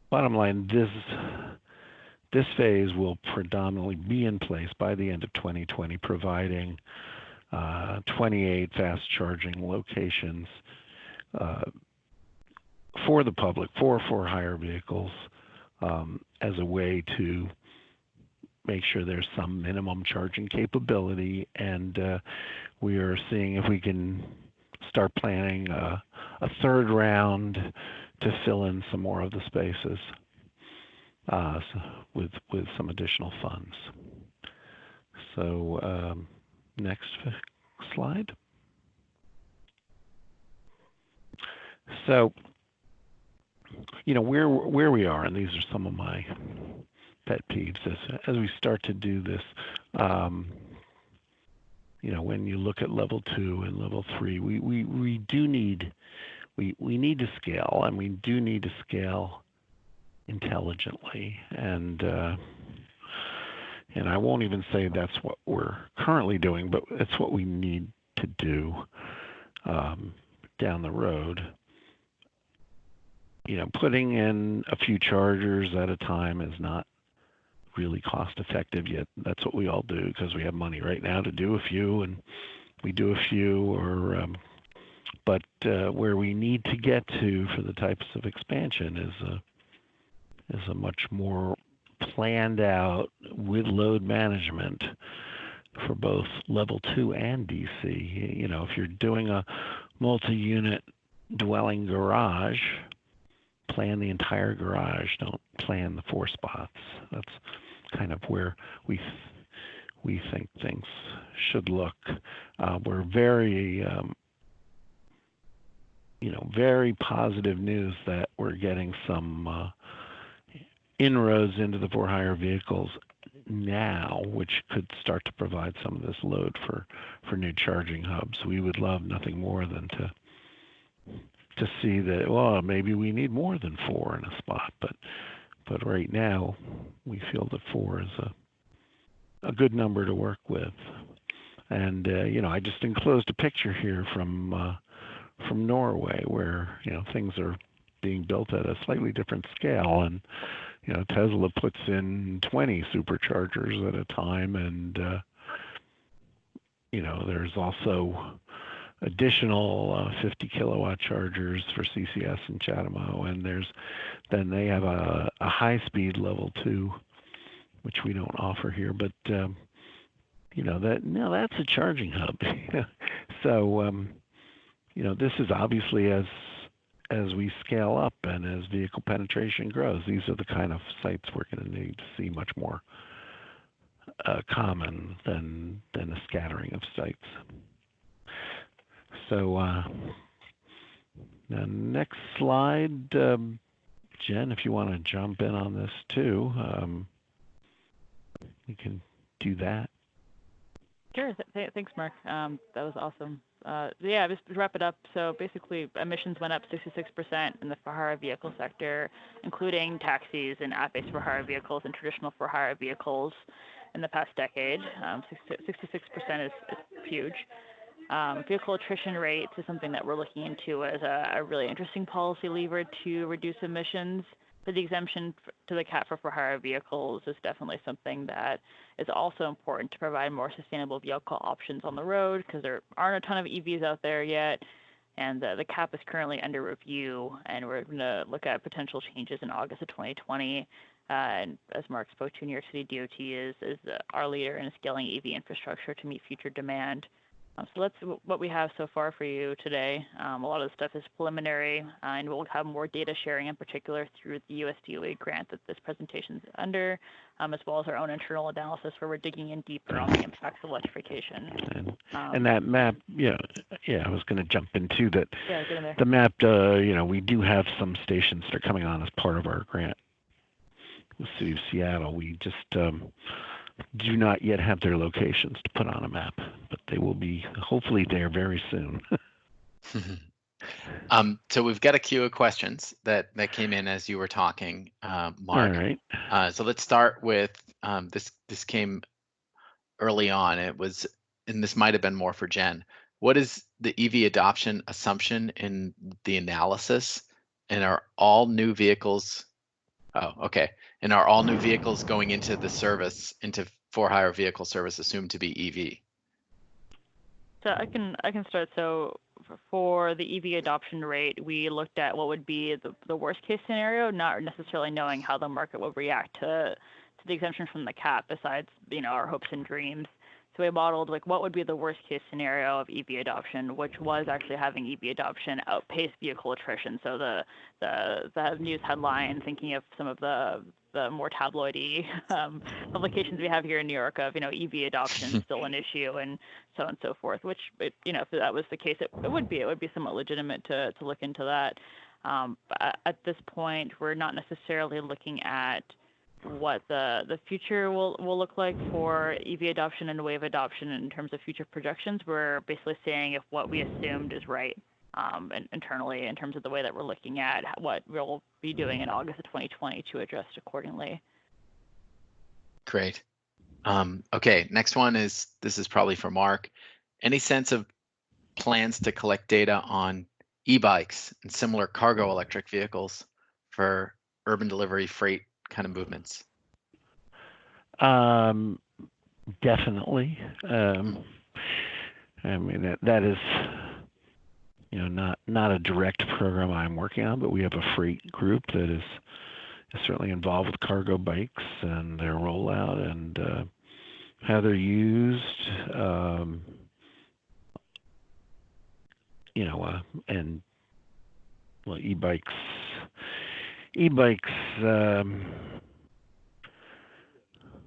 bottom line, this phase will predominantly be in place by the end of 2020, providing 28 fast charging locations for the public, for hire vehicles, as a way to make sure there's some minimum charging capability. And we are seeing if we can start planning a third round to fill in some more of the spaces with some additional funds. So next slide. So, you know, where we are, and these are some of my pet peeves as we start to do this. You know, when you look at level 2 and level 3, we do need we need to scale, and we do need to scale intelligently. And I won't even say that's what we're currently doing, but it's what we need to do down the road. You know, putting in a few chargers at a time is not really cost effective yet. That's what we all do because we have money right now to do a few, and we do a few. But where we need to get to for the types of expansion is a much more planned out with load management for both level 2 and DC. You know, if you're doing a multi-unit dwelling garage, plan the entire garage. Don't plan the 4 spots. That's kind of where we think things should look. We're very very positive news that we're getting some inroads into the for-hire vehicles now, which could start to provide some of this load for new charging hubs. We would love nothing more than to see that, well, maybe we need more than 4 in a spot, but right now we feel that 4 is a good number to work with. And you know, I just enclosed a picture here from Norway, where, you know, things are being built at a slightly different scale, and you know, Tesla puts in 20 superchargers at a time, and you know, there's also additional 50 kilowatt chargers for CCS and Chatamo, and then they have a high-speed level 2, which we don't offer here, but you know, that's a charging hub. So you know, this is obviously as we scale up and as vehicle penetration grows, these are the kind of sites we're going to need to see much more common than a scattering of sites. So now next slide, Jen, if you want to jump in on this too, you can do that. Sure. Thanks, Mark. That was awesome. Yeah, just to wrap it up. So basically, emissions went up 66% in the for-hire vehicle sector, including taxis and app-based for-hire vehicles and traditional for-hire vehicles in the past decade. 66% is huge. Vehicle attrition rates is something that we're looking into as a really interesting policy lever to reduce emissions. But the exemption to the cap for hire vehicles is definitely something that is also important to provide more sustainable vehicle options on the road, because there aren't a ton of EVs out there yet, and the cap is currently under review, and we're going to look at potential changes in August of 2020. And as Mark spoke to, New York City DOT is our leader in scaling EV infrastructure to meet future demand. So that's what we have so far for you today. A lot of the stuff is preliminary, and we'll have more data sharing in particular through the USDOE grant that this presentation is under, as well as our own internal analysis where we're digging in deeper on the impacts of electrification. And that map, I was going to jump into that. Yeah, get in there. The map, we do have some stations that are coming on as part of our grant. The City of Seattle, we just do not yet have their locations to put on a map, but they will be hopefully there very soon. So we've got a queue of questions that came in as you were talking, Mark. All right. So let's start with this came early on. It was, and this might have been more for Jen. What is the EV adoption assumption in the analysis? And are all new vehicles? Oh, okay. And are all new vehicles going into the service, into for-hire vehicle service, assumed to be EV? So I can start. So for the EV adoption rate, we looked at what would be the worst case scenario, not necessarily knowing how the market will react to the exemption from the cap, besides our hopes and dreams. So we modeled what would be the worst case scenario of EV adoption, which was actually having EV adoption outpace vehicle attrition. So the news headline, thinking of some of the more tabloidy publications we have here in New York of EV adoption is still an issue and so on and so forth. Which if that was the case, it would be somewhat legitimate to look into that. But at this point, we're not necessarily looking at what the future will look like for EV adoption and wave adoption in terms of future projections. We're basically saying if what we assumed is right internally in terms of the way that we're looking at what we'll be doing in August of 2020 to adjust accordingly. Great. Okay, next one is, this is probably for Mark. Any sense of plans to collect data on e-bikes and similar cargo electric vehicles for urban delivery freight kind of movements? Definitely. I mean, that is, not a direct program I'm working on, but we have a freight group that is certainly involved with cargo bikes and their rollout and how they're used. And well, e-bikes.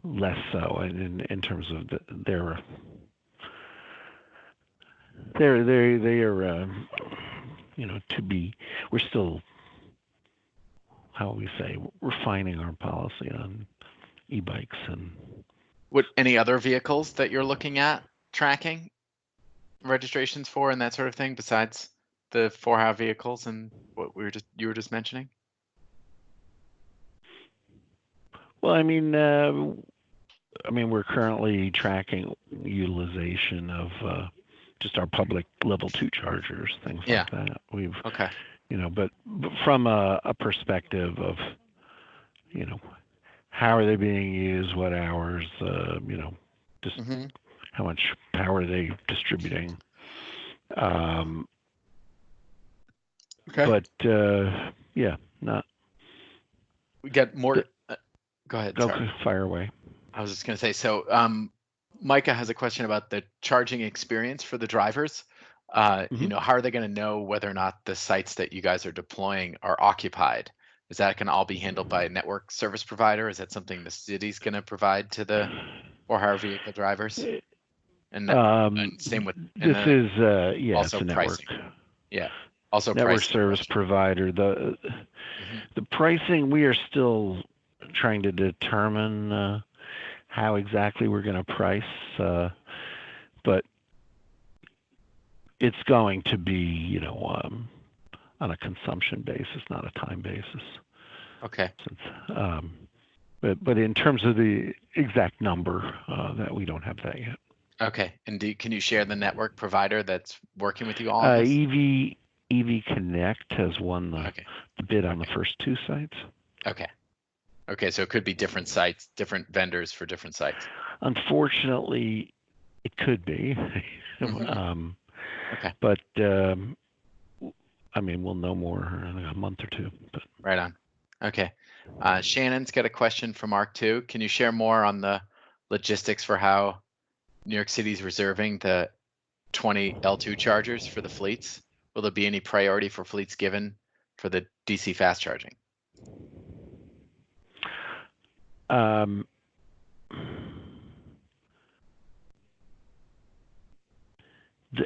Less so in terms of they are to be, we're still, how will we say, refining our policy on e-bikes. And any other vehicles that you're looking at tracking registrations for and that sort of thing besides the for-hire vehicles and what you were just mentioning? Well, I mean, we're currently tracking utilization of just our public level 2 chargers, things like that. We've, but from a perspective of, how are they being used, what hours, just how much power are they distributing. But not. We get more. Go ahead. Go fire away. I was just going to say, so Micah has a question about the charging experience for the drivers. How are they going to know whether or not the sites that you guys are deploying are occupied? Is that going to all be handled by a network service provider? Is that something the city's going to provide to the for-hire vehicle drivers? And same with it's a network. Pricing. Yeah. Also network service provider. The pricing, we are still trying to determine how exactly we're going to price, but it's going to be, on a consumption basis, not a time basis. Okay. But in terms of the exact number, that we don't have that yet. Okay. And can you share the network provider that's working with you all on this? EV Connect has won the bid on the first 2 sites. Okay. Okay, so it could be different sites, different vendors for different sites. Unfortunately, it could be. Okay. But we'll know more in a month or 2. But. Right on. Okay. Shannon's got a question for Mark too. Can you share more on the logistics for how New York City's reserving the 20 L2 chargers for the fleets? Will there be any priority for fleets given for the DC fast charging?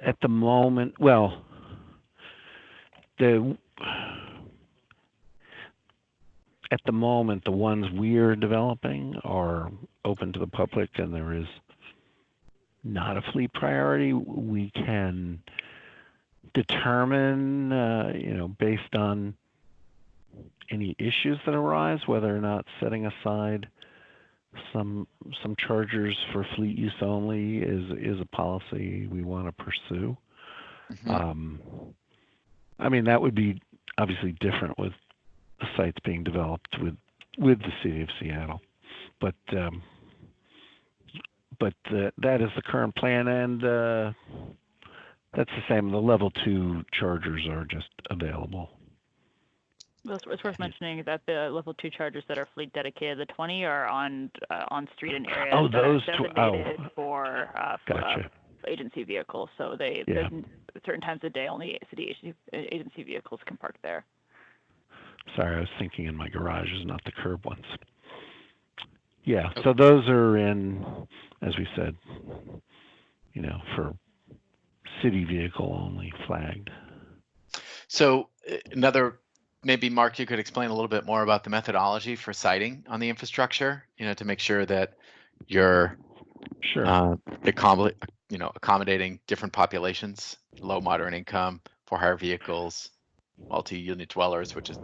At the moment, well, at the moment, the ones we're developing are open to the public, and there is not a fleet priority. We can determine, based on any issues that arise, whether or not setting aside some chargers for fleet use only is a policy we want to pursue. I mean, that would be obviously different with the sites being developed with the city of Seattle, but that is the current plan, and that's the same. The level 2 chargers are just available. It's worth mentioning that the level 2 chargers that are fleet dedicated, the 20 are on street in areas that are designated for gotcha. Agency vehicles. So there's certain times of day only city agency vehicles can park there. Sorry, I was thinking in my garages, not the curb ones. Yeah, so those are in, as we said, for city vehicle only flagged. So maybe Mark, you could explain a little bit more about the methodology for siting on the infrastructure, to make sure that you're accommodating different populations, low, moderate income, for hire vehicles, multi-unit dwellers, which is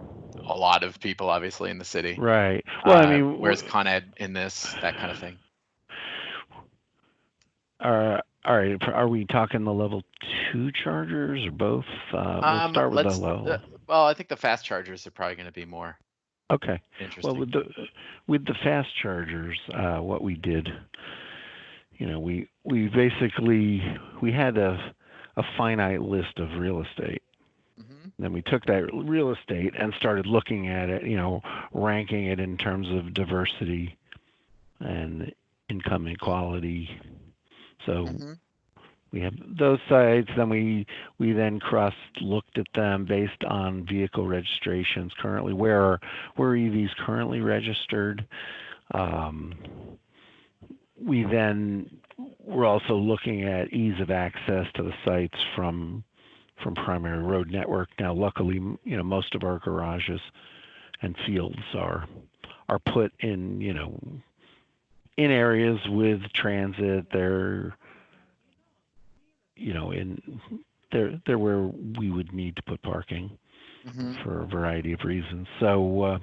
a lot of people, obviously, in the city. Right. Well, I mean, where's Con Ed in this, that kind of thing? All right. Are we talking the level 2 chargers or both? We'll start with the low. Well, I think the fast chargers are probably going to be more interesting. Well, with the fast chargers, what we did, we basically had a finite list of real estate. Then we took that real estate and started looking at it, ranking it in terms of diversity and income inequality. So we have those sites. Then we then cross-looked at them based on vehicle registrations currently. Where are EVs currently registered? We're also looking at ease of access to the sites from primary road network. Now, luckily, most of our garages and fields are put in, in areas with transit. They're they're where we would need to put parking for a variety of reasons. So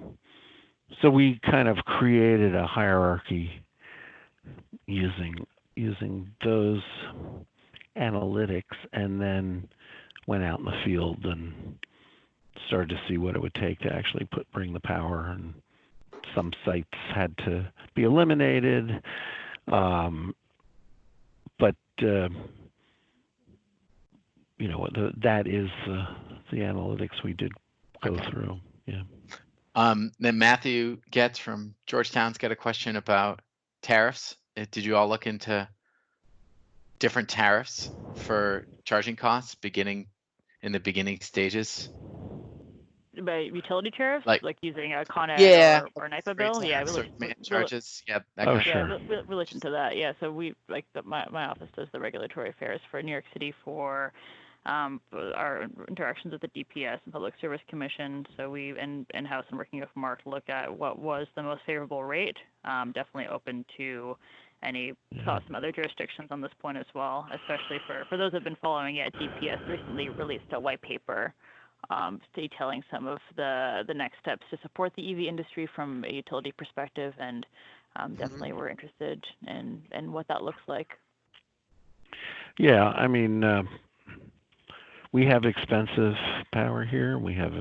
we kind of created a hierarchy using those analytics, and then went out in the field and started to see what it would take to actually bring the power. And some sites had to be eliminated, but that is the analytics we did go through. Yeah. Then Matthew Getz from Georgetown's got a question about tariffs. Did you all look into different tariffs for charging costs in the beginning stages? By utility tariffs, like using a Con Ed or NYPA bill? Yeah, charges. Yeah, we listened to that. Yeah, so we my office does the regulatory affairs for New York City for our interactions with the DPS and Public Service Commission. So we in-house and working with Mark to look at what was the most favorable rate. Definitely open to any thoughts from other jurisdictions on this point as well, especially for those who have been following it. DPS recently released a white paper detailing some of the next steps to support the EV industry from a utility perspective, and definitely we're interested in what that looks like. Yeah, I mean, we have expensive power here. We have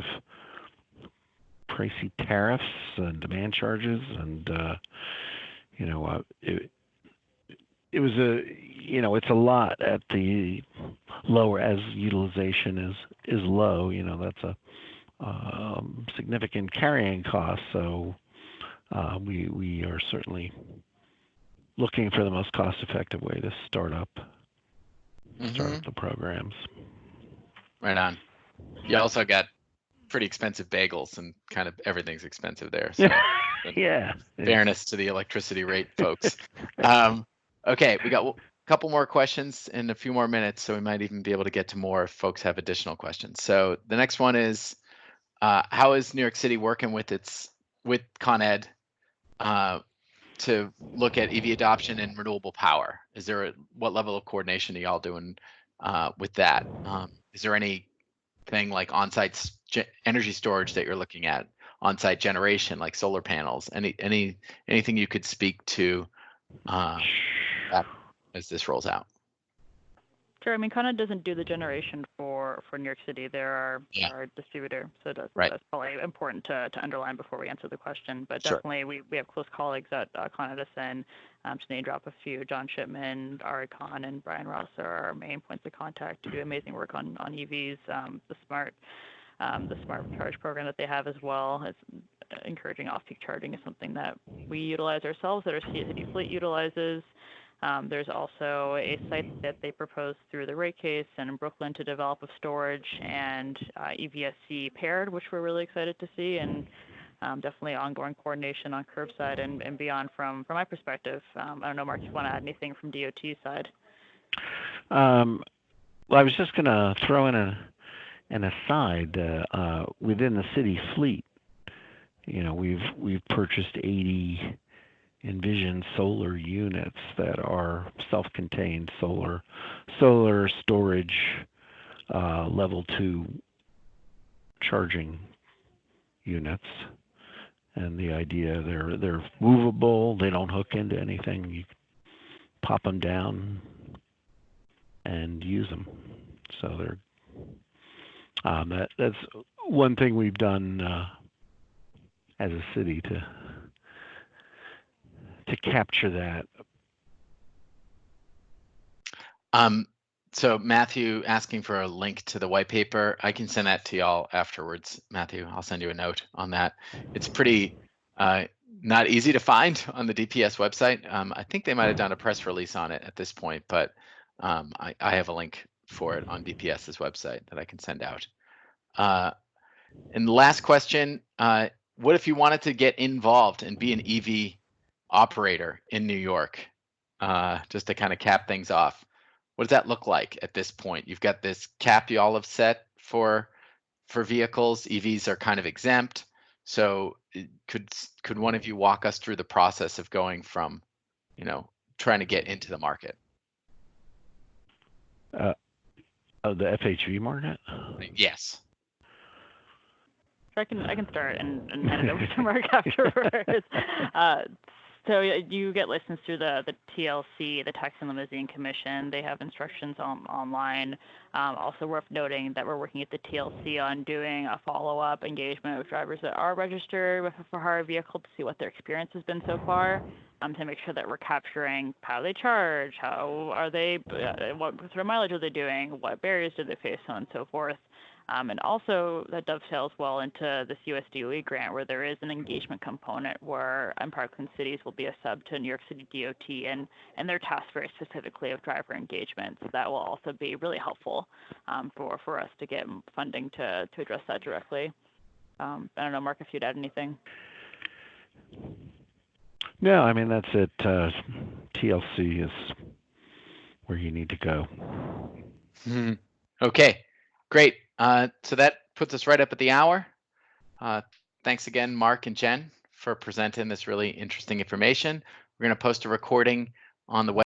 pricey tariffs and demand charges, and it's a lot at the lower as utilization is low. That's a significant carrying cost. So we are certainly looking for the most cost-effective way to start up. start up the programs. Right on. You also got pretty expensive bagels, and kind of everything's expensive there. So yeah. Fairness to the electricity rate, folks. Okay, we got a couple more questions in a few more minutes, so we might even be able to get to more if folks have additional questions. So the next one is, how is New York City working with Con Ed to look at EV adoption and renewable power? Is there what level of coordination are y'all doing with that? Is there anything like on-site energy storage that you're looking at, on-site generation like solar panels? Anything you could speak to that as this rolls out? Sure. I mean, Con Ed doesn't do the generation for New York City. They're our distributor, so that's probably important to underline before we answer the question. But definitely, we have close colleagues at Con Edison. To name drop a few: John Shipman, Ari Khan, and Brian Ross are our main points of contact to do amazing work on EVs. The smart charge program that they have as well. It's encouraging off-peak charging is something that we utilize ourselves, that our city fleet utilizes. There's also a site that they proposed through the rate case and in Brooklyn to develop of storage and EVSC paired, which we're really excited to see, and definitely ongoing coordination on curbside and beyond from my perspective. I don't know, Mark, if you want to add anything from DOT side. Well, I was just going to throw in an aside. Within the city fleet, we've purchased 80 Envision solar units that are self-contained solar storage level 2 charging units. And the idea, they're movable, they don't hook into anything. You pop them down and use them. So that's one thing we've done as a city to capture that. So Matthew asking for a link to the white paper. I can send that to y'all afterwards, Matthew. I'll send you a note on that. It's pretty not easy to find on the DPS website. I think they might have done a press release on it at this point, but I have a link for it on DPS's website that I can send out. And the last question, what if you wanted to get involved and be an EV operator in New York? Just to kind of cap things off, what does that look like at this point? You've got this cap you all have set for vehicles. EVs are kind of exempt. So could one of you walk us through the process of going from, trying to get into the market? The FHV market? Yes. So I can start and hand it over to Mark afterwards. So you get licensed through the TLC, the Taxi and Limousine Commission. They have instructions online. Also worth noting that we're working at the TLC on doing a follow-up engagement with drivers that are registered with a for-hire vehicle to see what their experience has been so far, to make sure that we're capturing how they charge, how are they, what sort of mileage are they doing, what barriers do they face, so on and so forth. And also that dovetails well into this US DOE grant, where there is an engagement component where Parkland Cities will be a sub to New York City DOT, and they're tasked very specifically of driver engagement. So that will also be really helpful for us to get funding to address that directly. I don't know, Mark, if you'd add anything. No, I mean, that's it. TLC is where you need to go. Mm-hmm. Okay, great. So that puts us right up at the hour. Thanks again, Mark and Jen, for presenting this really interesting information. We're going to post a recording on the website.